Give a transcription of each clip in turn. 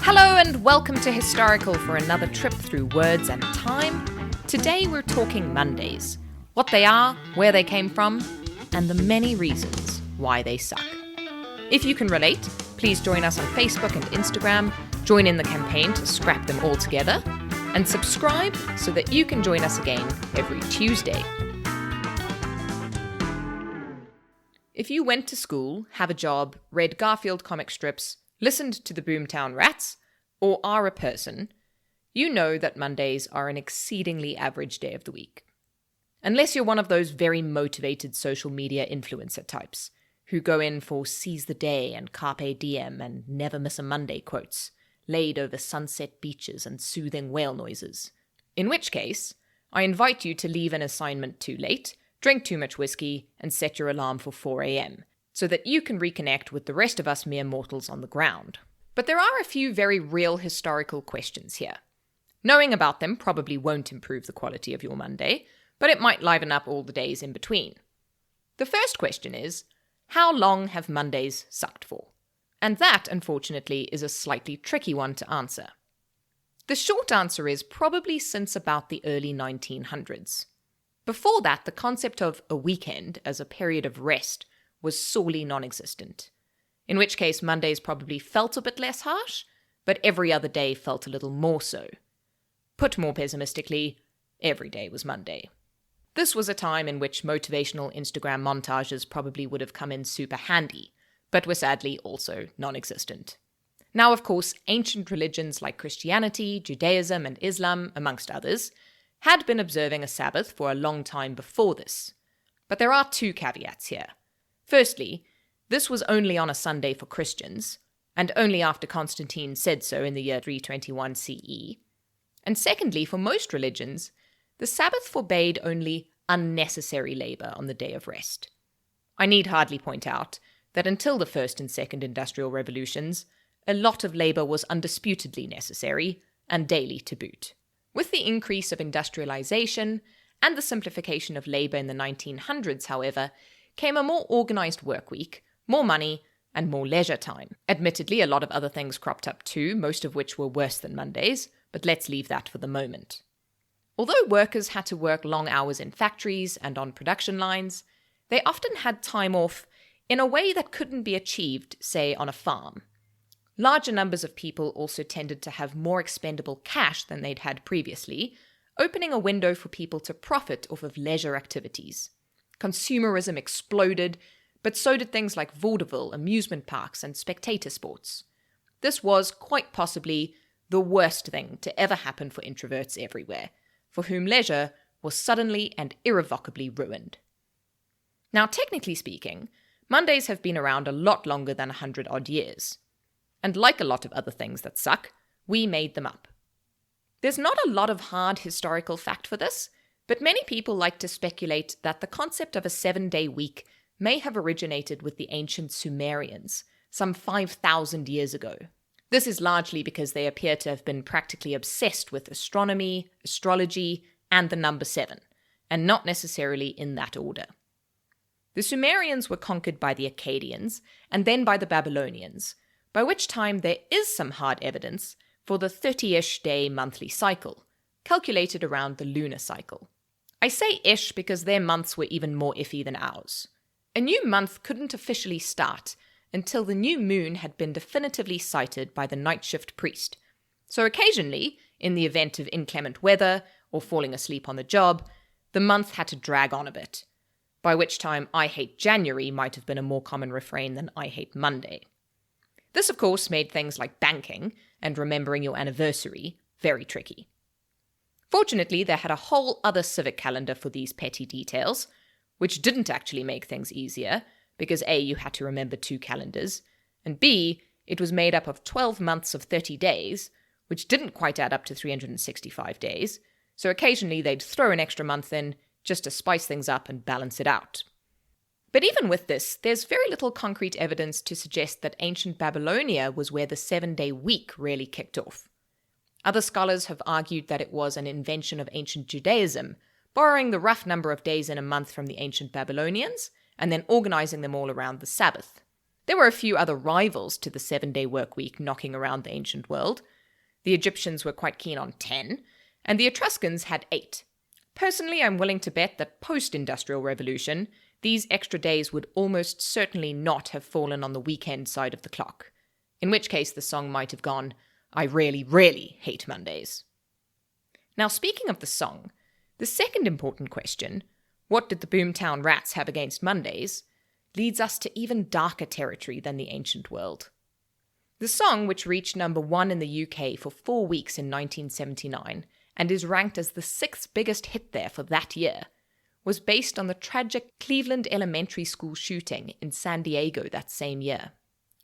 Hello and welcome to Historical for another trip through words and time. Today we're talking Mondays, what they are, where they came from, and the many reasons why they suck. If you can relate, please join us on Facebook and Instagram, join in the campaign to scrap them all together, and subscribe so that you can join us again every Tuesday. If you went to school, have a job, read Garfield comic strips, listened to the Boomtown Rats, or are a person, you know that Mondays are an exceedingly average day of the week. Unless you're one of those very motivated social media influencer types who go in for seize the day and carpe diem and never miss a Monday quotes, laid over sunset beaches and soothing whale noises. In which case, I invite you to leave an assignment too late, drink too much whiskey, and set your alarm for 4 a.m. so that you can reconnect with the rest of us mere mortals on the ground. But there are a few very real historical questions here. Knowing about them probably won't improve the quality of your Monday, but it might liven up all the days in between. The first question is, how long have Mondays sucked for? And that, unfortunately, is a slightly tricky one to answer. The short answer is probably since about the early 1900s. Before that, the concept of a weekend as a period of rest was sorely non-existent, in which case Mondays probably felt a bit less harsh, but every other day felt a little more so. Put more pessimistically, every day was Monday. This was a time in which motivational Instagram montages probably would have come in super handy, but were sadly also non-existent. Now, of course, ancient religions like Christianity, Judaism, and Islam, amongst others, had been observing a Sabbath for a long time before this. But there are two caveats here. Firstly, this was only on a Sunday for Christians, and only after Constantine said so in the year 321 CE. And secondly, for most religions, the Sabbath forbade only unnecessary labor on the day of rest. I need hardly point out that until the First and Second Industrial Revolutions, a lot of labor was undisputedly necessary, and daily to boot. With the increase of industrialization and the simplification of labor in the 1900s, however, came a more organized work week, more money, and more leisure time. Admittedly, a lot of other things cropped up too, most of which were worse than Mondays, but let's leave that for the moment. Although workers had to work long hours in factories and on production lines, they often had time off in a way that couldn't be achieved, say, on a farm. Larger numbers of people also tended to have more expendable cash than they'd had previously, opening a window for people to profit off of leisure activities. Consumerism exploded, but so did things like vaudeville, amusement parks, and spectator sports. This was, quite possibly, the worst thing to ever happen for introverts everywhere, for whom leisure was suddenly and irrevocably ruined. Now, technically speaking, Mondays have been around a lot longer than 100-odd years. And like a lot of other things that suck, we made them up. There's not a lot of hard historical fact for this, but many people like to speculate that the concept of a 7-day week may have originated with the ancient Sumerians, some 5,000 years ago. This is largely because they appear to have been practically obsessed with astronomy, astrology, and the number 7, and not necessarily in that order. The Sumerians were conquered by the Akkadians, and then by the Babylonians, by which time there is some hard evidence for the 30-ish day monthly cycle, calculated around the lunar cycle. I say ish because their months were even more iffy than ours. A new month couldn't officially start until the new moon had been definitively sighted by the night shift priest. So occasionally, in the event of inclement weather or falling asleep on the job, the month had to drag on a bit, by which time I hate January might have been a more common refrain than I hate Monday. This, of course, made things like banking and remembering your anniversary very tricky. Fortunately, they had a whole other civic calendar for these petty details, which didn't actually make things easier, because A, you had to remember 2 calendars, and B, it was made up of 12 months of 30 days, which didn't quite add up to 365 days, so occasionally they'd throw an extra month in just to spice things up and balance it out. But even with this, there's very little concrete evidence to suggest that ancient Babylonia was where the 7-day week really kicked off. Other scholars have argued that it was an invention of ancient Judaism, borrowing the rough number of days in a month from the ancient Babylonians, and then organizing them all around the Sabbath. There were a few other rivals to the 7-day work week knocking around the ancient world. The Egyptians were quite keen on 10, and the Etruscans had 8. Personally, I'm willing to bet that post-industrial revolution, these extra days would almost certainly not have fallen on the weekend side of the clock, in which case the song might have gone, "I really, really hate Mondays." Now, speaking of the song, the second important question, what did the Boomtown Rats have against Mondays, leads us to even darker territory than the ancient world. The song, which reached number 1 in the UK for 4 weeks in 1979 and is ranked as the 6th biggest hit there for that year, was based on the tragic Cleveland Elementary School shooting in San Diego that same year.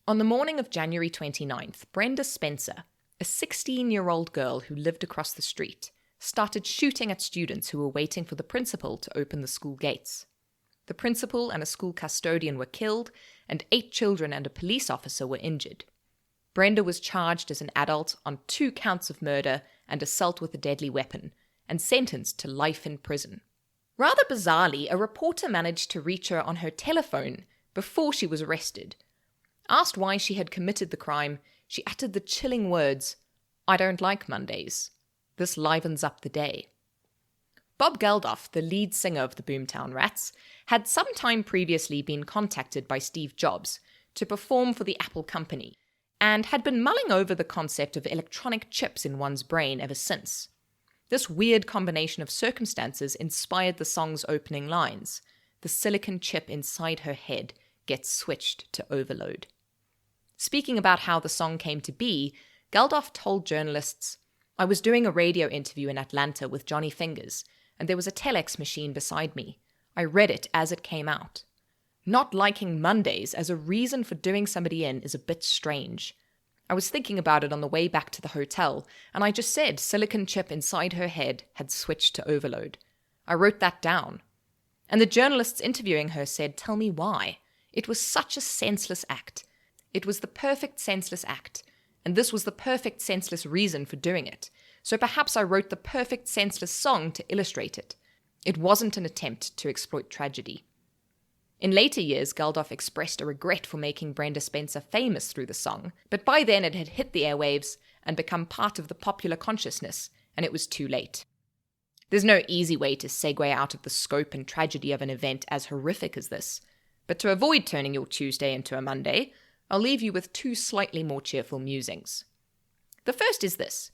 On the morning of January 29th, Brenda Spencer, a 16-year-old girl who lived across the street, started shooting at students who were waiting for the principal to open the school gates. The principal and a school custodian were killed, and 8 children and a police officer were injured. Brenda was charged as an adult on 2 counts of murder and assault with a deadly weapon, and sentenced to life in prison. Rather bizarrely, a reporter managed to reach her on her telephone before she was arrested. Asked why she had committed the crime, she uttered the chilling words, "I don't like Mondays. This livens up the day." Bob Geldof, the lead singer of the Boomtown Rats, had some time previously been contacted by Steve Jobs to perform for the Apple company, and had been mulling over the concept of electronic chips in one's brain ever since. This weird combination of circumstances inspired the song's opening lines. The silicon chip inside her head gets switched to overload. Speaking about how the song came to be, Geldof told journalists, "I was doing a radio interview in Atlanta with Johnny Fingers, and there was a telex machine beside me. I read it as it came out. Not liking Mondays as a reason for doing somebody in is a bit strange. I was thinking about it on the way back to the hotel, and I just said silicon chip inside her head had switched to overload. I wrote that down." And the journalists interviewing her said, "Tell me why. It was such a senseless act. It was the perfect senseless act, and this was the perfect senseless reason for doing it. So perhaps I wrote the perfect senseless song to illustrate it. It wasn't an attempt to exploit tragedy." In later years, Geldof expressed a regret for making Brenda Spencer famous through the song, but by then it had hit the airwaves and become part of the popular consciousness, and it was too late. There's no easy way to segue out of the scope and tragedy of an event as horrific as this, but to avoid turning your Tuesday into a Monday, I'll leave you with 2 slightly more cheerful musings. The first is this.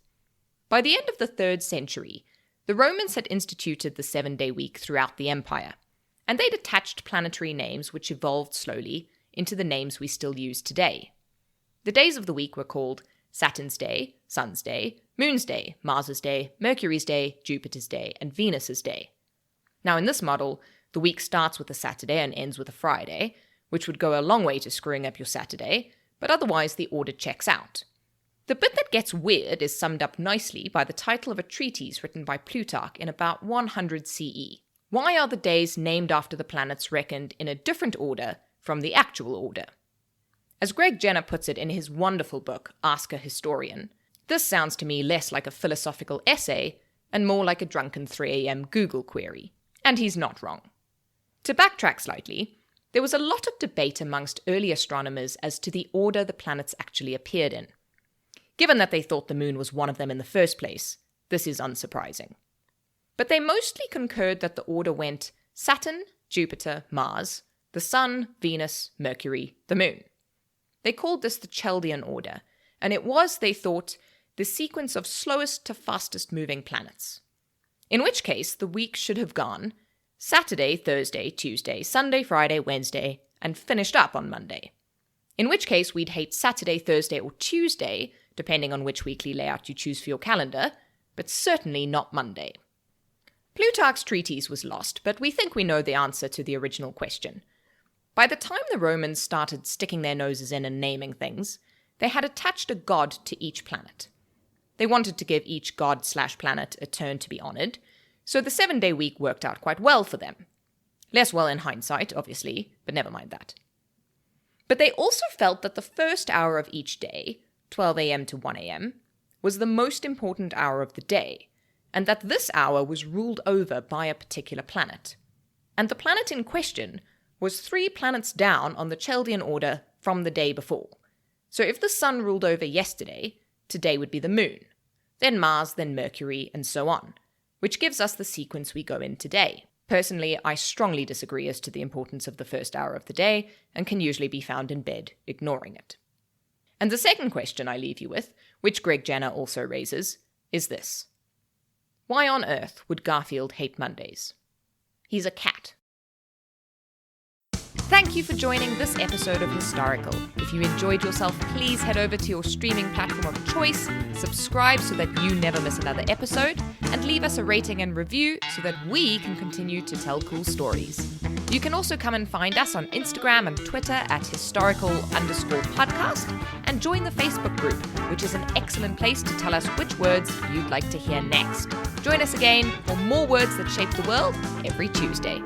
By the end of the 3rd century, the Romans had instituted the 7-day week throughout the empire, and they'd attached planetary names which evolved slowly into the names we still use today. The days of the week were called Saturn's Day, Sun's Day, Moon's Day, Mars's Day, Mercury's Day, Jupiter's Day, and Venus's Day. Now in this model, the week starts with a Saturday and ends with a Friday, which would go a long way to screwing up your Saturday, but otherwise the order checks out. The bit that gets weird is summed up nicely by the title of a treatise written by Plutarch in about 100 CE. Why are the days named after the planets reckoned in a different order from the actual order? As Greg Jenner puts it in his wonderful book, Ask a Historian, this sounds to me less like a philosophical essay and more like a drunken 3 a.m. Google query. And he's not wrong. To backtrack slightly, there was a lot of debate amongst early astronomers as to the order the planets actually appeared in. Given that they thought the moon was one of them in the first place, this is unsurprising. But they mostly concurred that the order went Saturn, Jupiter, Mars, the Sun, Venus, Mercury, the Moon. They called this the Chaldean order, and it was, they thought, the sequence of slowest to fastest moving planets. In which case, the week should have gone Saturday, Thursday, Tuesday, Sunday, Friday, Wednesday, and finished up on Monday. In which case, we'd hate Saturday, Thursday, or Tuesday, depending on which weekly layout you choose for your calendar, but certainly not Monday. Plutarch's treatise was lost, but we think we know the answer to the original question. By the time the Romans started sticking their noses in and naming things, they had attached a god to each planet. They wanted to give each god/planet a turn to be honored, so the 7-day week worked out quite well for them. Less well in hindsight, obviously, but never mind that. But they also felt that the first hour of each day, 12 a.m. to 1 a.m., was the most important hour of the day, and that this hour was ruled over by a particular planet. And the planet in question was 3 planets down on the Chaldean order from the day before. So if the sun ruled over yesterday, today would be the moon, then Mars, then Mercury, and so on, which gives us the sequence we go in today. Personally, I strongly disagree as to the importance of the first hour of the day and can usually be found in bed ignoring it. And the second question I leave you with, which Greg Jenner also raises, is this. Why on earth would Garfield hate Mondays? He's a cat. Thank you for joining this episode of Historical. If you enjoyed yourself, please head over to your streaming platform of choice, subscribe so that you never miss another episode, and leave us a rating and review so that we can continue to tell cool stories. You can also come and find us on Instagram and Twitter at historical_podcast and join the Facebook group, which is an excellent place to tell us which words you'd like to hear next. Join us again for more words that shape the world every Tuesday.